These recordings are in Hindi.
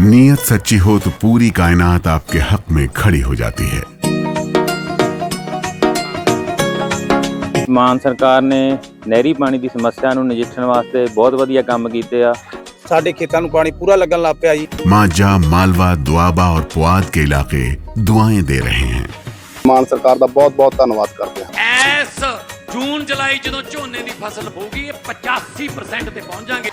नीयत सच्ची हो तो पूरी कायनात आपके हक में खड़ी हो जाती है। ਮਾਨ ਸਰਕਾਰ ਨੇ ਨਹਿਰੀ ਪਾਣੀ ਦੀ ਸਮੱਸਿਆ ਨੂੰ ਨਜਿੱਠਣ ਵਾਸਤੇ ਬਹੁਤ ਵਧੀਆ ਕੰਮ ਕੀਤੇ ਆ। ਸਾਡੇ ਖੇਤਾਂ ਨੂੰ ਪਾਣੀ ਪੂਰਾ ਲੱਗਣ ਲੱਗ ਪਿਆ ਜੀ। मांझा, मालवा, दुआबा और पुआध के इलाके दुआएं दे रहे हैं। ਮਾਨ ਸਰਕਾਰ ਦਾ ਬਹੁਤ ਬਹੁਤ ਧੰਨਵਾਦ ਕਰਦੇ ਹਾਂ। ਇਸ ਜੂਨ ਜੁਲਾਈ ਜਦੋਂ ਝੋਨੇ ਦੀ ਫਸਲ ਹੋਊਗੀ ਇਹ 85% ਤੇ ਪਹੁੰਚ ਜਾਾਂਗੇ।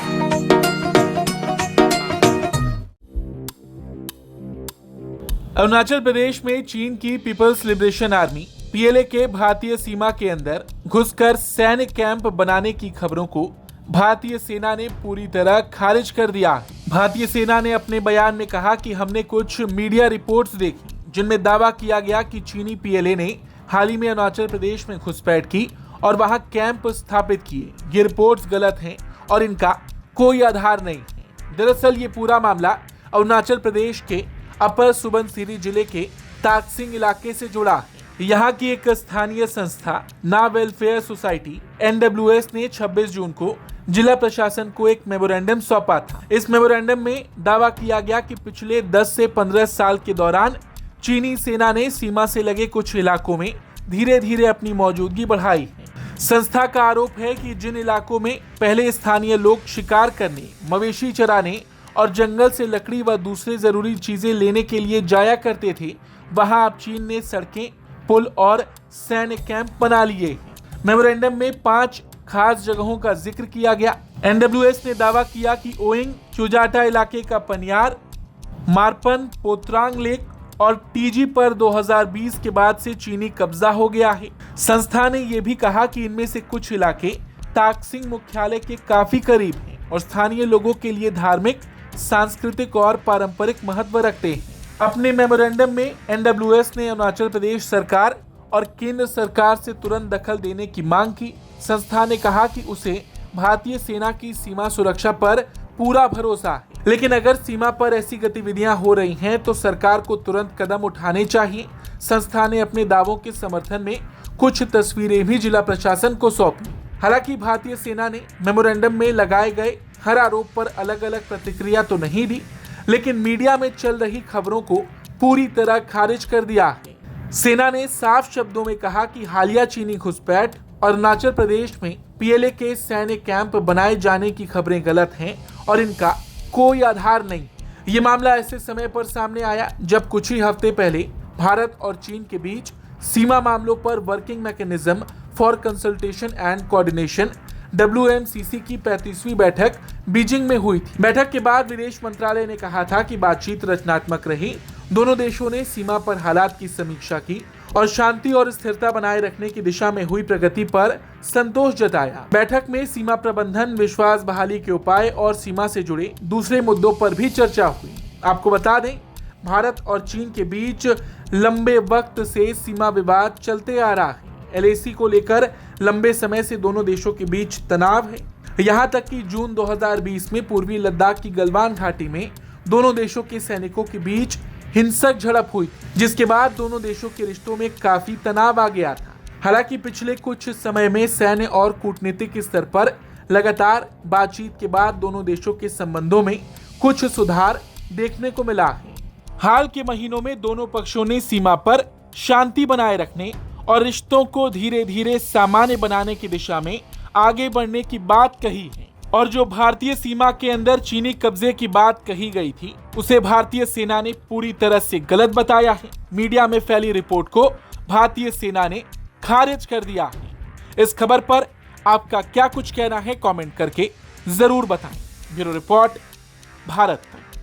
अरुणाचल प्रदेश में चीन की पीपल्स लिबरेशन आर्मी पीएलए के भारतीय सीमा के अंदर घुसकर सैन्य कैंप बनाने की खबरों को भारतीय सेना ने पूरी तरह खारिज कर दिया। भारतीय सेना ने अपने बयान में कहा कि हमने कुछ मीडिया रिपोर्ट्स देखी जिनमें दावा किया गया कि चीनी पीएलए ने हाल ही में अरुणाचल प्रदेश में घुसपैठ की और वहां कैंप स्थापित किए। ये रिपोर्ट्स गलत हैं और इनका कोई आधार नहीं है। दरअसल ये पूरा मामला अरुणाचल प्रदेश के अपर सुबनसिरी जिले के ताकसिंग इलाके से जुड़ा है। यहाँ की एक स्थानीय संस्था ना वेलफेयर सोसाइटी NWS ने 26 जून को जिला प्रशासन को एक मेमोरेंडम सौंपा था। इस मेमोरेंडम में दावा किया गया कि पिछले 10 से 15 साल के दौरान चीनी सेना ने सीमा से लगे कुछ इलाकों में धीरे धीरे अपनी मौजूदगी बढ़ाई है। संस्था का आरोप है कि जिन इलाकों में पहले स्थानीय लोग शिकार करने, मवेशी चराने और जंगल से लकड़ी व दूसरी जरूरी चीजें लेने के लिए जाया करते थे, वहां अब चीन ने सड़कें, पुल और सैन्य कैंप बना लिए हैं। मेमोरेंडम में 5 खास जगहों का जिक्र किया गया। NWS ने दावा किया कि ओइंग, चुजाटा इलाके का पनियार, मारपन, पोत्रांग लेक और टीजी पर 2020 के बाद से चीनी कब्जा हो गया है। संस्था ने यह भी कहा कि इनमें से कुछ इलाके ताकसिंग मुख्यालय के काफी करीब हैं और स्थानीय लोगों के लिए धार्मिक, सांस्कृतिक और पारंपरिक महत्व रखते हैं। अपने मेमोरेंडम में NWS ने अरुणाचल प्रदेश सरकार और केंद्र सरकार से तुरंत दखल देने की मांग की। संस्था ने कहा कि उसे भारतीय सेना की सीमा सुरक्षा पर पूरा भरोसा है, लेकिन अगर सीमा पर ऐसी गतिविधियां हो रही हैं तो सरकार को तुरंत कदम उठाने चाहिए। संस्था ने अपने दावों के समर्थन में कुछ तस्वीरें भी जिला प्रशासन को सौंपी। हालांकि भारतीय सेना ने मेमोरेंडम में लगाए गए हर आरोप पर अलग अलग प्रतिक्रिया तो नहीं दी, लेकिन मीडिया में चल रही खबरों को पूरी तरह खारिज कर दिया है। सेना ने साफ शब्दों में कहा कि हालिया चीनी घुसपैठ और अरुणाचल प्रदेश में पीएलए के सैन्य कैंप बनाए जाने की खबरें गलत हैं और इनका कोई आधार नहीं। ये मामला ऐसे समय पर सामने आया जब कुछ ही हफ्ते पहले भारत और चीन के बीच सीमा मामलों पर working mechanism for consultation and coordination WMCC की 35वीं बैठक बीजिंग में हुई थी। बैठक के बाद विदेश मंत्रालय ने कहा था कि बातचीत रचनात्मक रही। दोनों देशों ने सीमा पर हालात की समीक्षा की और शांति और स्थिरता बनाए रखने की दिशा में हुई प्रगति पर संतोष जताया। बैठक में सीमा प्रबंधन, विश्वास बहाली के उपाय और सीमा से जुड़े दूसरे मुद्दों पर भी चर्चा हुई। आपको बता दें, भारत और चीन के बीच लंबे वक्त से सीमा विवाद चलते आ रहा है। LAC को लेकर लंबे समय से दोनों देशों के बीच तनाव है। यहाँ तक कि जून 2020 में पूर्वी लद्दाख की गलवान घाटी में दोनों देशों के सैनिकों के बीच हिंसक झड़प हुई, जिसके बाद दोनों देशों के रिश्तों में काफी तनाव आ गया था। हालांकि पिछले कुछ समय में सैन्य और कूटनीतिक स्तर पर लगातार बातचीत के बाद दोनों देशों के संबंधों में कुछ सुधार देखने को मिला है। हाल के महीनों में दोनों पक्षों ने सीमा पर शांति बनाए रखने और रिश्तों को धीरे धीरे सामान्य बनाने की दिशा में आगे बढ़ने की बात कही है। और जो भारतीय सीमा के अंदर चीनी कब्जे की बात कही गई थी, उसे भारतीय सेना ने पूरी तरह से गलत बताया है। मीडिया में फैली रिपोर्ट को भारतीय सेना ने खारिज कर दिया है। इस खबर पर आपका क्या कुछ कहना है, कमेंट करके जरूर बताएं। ब्यूरो रिपोर्ट, भारत तक।